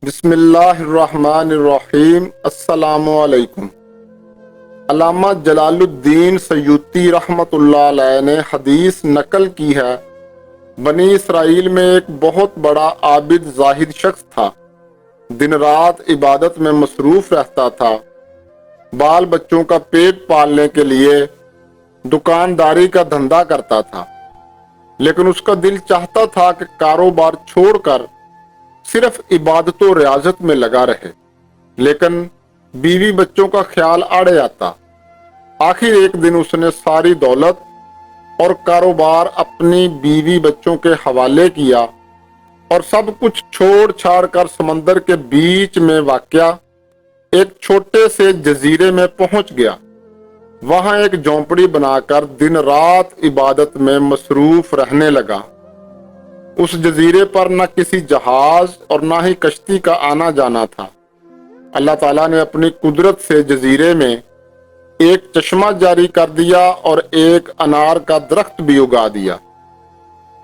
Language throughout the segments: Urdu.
بسم اللہ الرحمن الرحیم۔ السلام علیکم۔ علامہ جلال الدین سیوطی رحمۃ اللہ علیہ نے حدیث نقل کی ہے، بنی اسرائیل میں ایک بہت بڑا عابد زاہد شخص تھا، دن رات عبادت میں مصروف رہتا تھا، بال بچوں کا پیٹ پالنے کے لیے دکانداری کا دھندا کرتا تھا، لیکن اس کا دل چاہتا تھا کہ کاروبار چھوڑ کر صرف عبادت و ریاضت میں لگا رہے، لیکن بیوی بچوں کا خیال آڑے آتا۔ آخر ایک دن اس نے ساری دولت اور کاروبار اپنی بیوی بچوں کے حوالے کیا اور سب کچھ چھوڑ چھاڑ کر سمندر کے بیچ میں واقع ایک چھوٹے سے جزیرے میں پہنچ گیا۔ وہاں ایک جھونپڑی بنا کر دن رات عبادت میں مصروف رہنے لگا۔ اس جزیرے پر نہ کسی جہاز اور نہ ہی کشتی کا آنا جانا تھا۔ اللہ تعالیٰ نے اپنی قدرت سے جزیرے میں ایک چشمہ جاری کر دیا اور ایک انار کا درخت بھی اگا دیا۔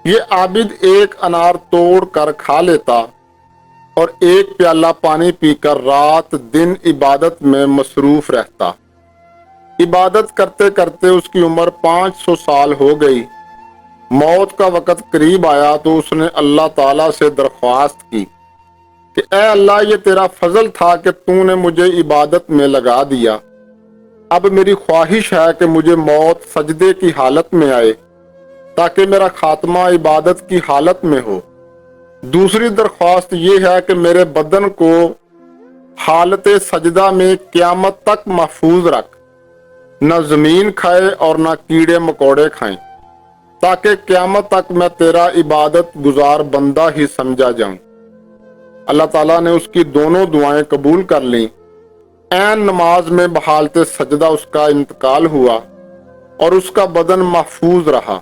یہ عابد ایک انار توڑ کر کھا لیتا اور ایک پیالہ پانی پی کر رات دن عبادت میں مصروف رہتا۔ عبادت کرتے کرتے اس کی عمر 500 سال ہو گئی۔ موت کا وقت قریب آیا تو اس نے اللہ تعالیٰ سے درخواست کی کہ اے اللہ، یہ تیرا فضل تھا کہ تو نے مجھے عبادت میں لگا دیا۔ اب میری خواہش ہے کہ مجھے موت سجدے کی حالت میں آئے تاکہ میرا خاتمہ عبادت کی حالت میں ہو۔ دوسری درخواست یہ ہے کہ میرے بدن کو حالت سجدہ میں قیامت تک محفوظ رکھ، نہ زمین کھائے اور نہ کیڑے مکوڑے کھائیں، تاکہ قیامت تک میں تیرا عبادت گزار بندہ ہی سمجھا جاؤں۔ اللہ تعالیٰ نے اس کی دونوں دعائیں قبول کر لیں۔ عین نماز میں بحالت سجدہ اس کا انتقال ہوا اور اس کا بدن محفوظ رہا۔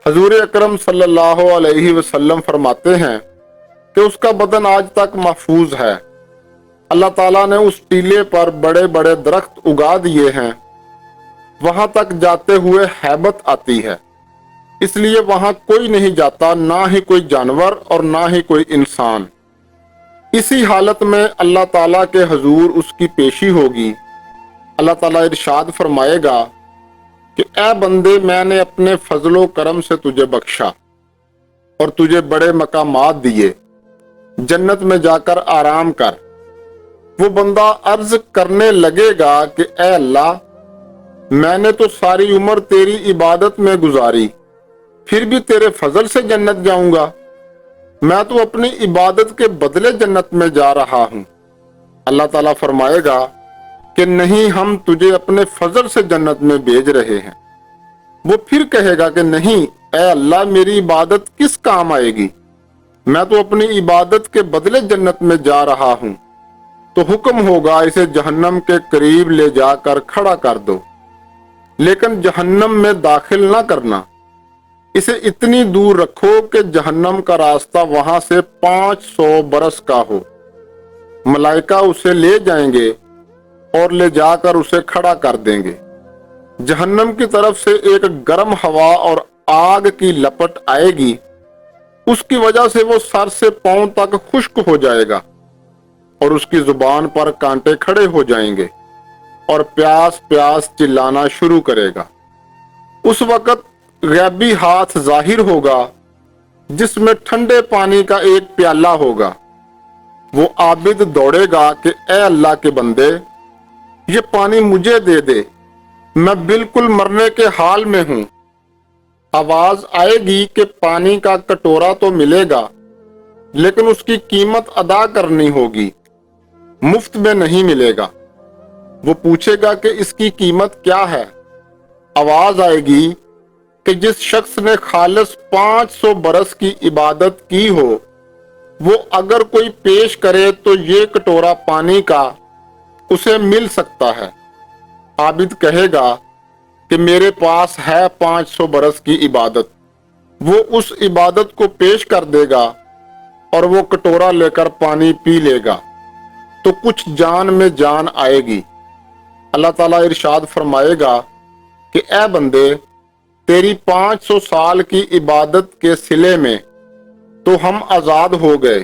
حضور اکرم صلی اللہ علیہ وسلم فرماتے ہیں کہ اس کا بدن آج تک محفوظ ہے۔ اللہ تعالیٰ نے اس ٹیلے پر بڑے بڑے درخت اگا دیے ہیں، وہاں تک جاتے ہوئے ہیبت آتی ہے، اس لیے وہاں کوئی نہیں جاتا، نہ ہی کوئی جانور اور نہ ہی کوئی انسان۔ اسی حالت میں اللہ تعالیٰ کے حضور اس کی پیشی ہوگی۔ اللہ تعالیٰ ارشاد فرمائے گا کہ اے بندے، میں نے اپنے فضل و کرم سے تجھے بخشا اور تجھے بڑے مقامات دیے، جنت میں جا کر آرام کر۔ وہ بندہ عرض کرنے لگے گا کہ اے اللہ، میں نے تو ساری عمر تیری عبادت میں گزاری، پھر بھی تیرے فضل سے جنت جاؤں گا، میں تو اپنی عبادت کے بدلے جنت میں جا رہا ہوں۔ اللہ تعالیٰ فرمائے گا کہ نہیں، ہم تجھے اپنے فضل سے جنت میں بھیج رہے ہیں۔ وہ پھر کہے گا کہ نہیں اے اللہ، میری عبادت کس کام آئے گی، میں تو اپنی عبادت کے بدلے جنت میں جا رہا ہوں۔ تو حکم ہوگا اسے جہنم کے قریب لے جا کر کھڑا کر دو، لیکن جہنم میں داخل نہ کرنا، اسے اتنی دور رکھو کہ جہنم کا راستہ وہاں سے 500 برس کا ہو۔ ملائکہ اسے لے جائیں گے اور لے جا کر اسے کھڑا کر دیں گے۔ جہنم کی طرف سے ایک گرم ہوا اور آگ کی لپٹ آئے گی، اس کی وجہ سے وہ سر سے پاؤں تک خشک ہو جائے گا اور اس کی زبان پر کانٹے کھڑے ہو جائیں گے اور پیاس پیاس چلانا شروع کرے گا۔ اس وقت غیبی ہاتھ ظاہر ہوگا جس میں ٹھنڈے پانی کا ایک پیالہ ہوگا۔ وہ عابد دوڑے گا کہ اے اللہ کے بندے، یہ پانی مجھے دے دے، میں بالکل مرنے کے حال میں ہوں۔ آواز آئے گی کہ پانی کا کٹورا تو ملے گا، لیکن اس کی قیمت ادا کرنی ہوگی، مفت میں نہیں ملے گا۔ وہ پوچھے گا کہ اس کی قیمت کیا ہے؟ آواز آئے گی کہ جس شخص نے خالص 500 برس کی عبادت کی ہو، وہ اگر کوئی پیش کرے تو یہ کٹورا پانی کا اسے مل سکتا ہے۔ عابد کہے گا کہ میرے پاس ہے 500 برس کی عبادت۔ وہ اس عبادت کو پیش کر دے گا اور وہ کٹورا لے کر پانی پی لے گا تو کچھ جان میں جان آئے گی۔ اللہ تعالیٰ ارشاد فرمائے گا کہ اے بندے، تیری 500 سال کی عبادت کے صلے میں تو ہم آزاد ہو گئے،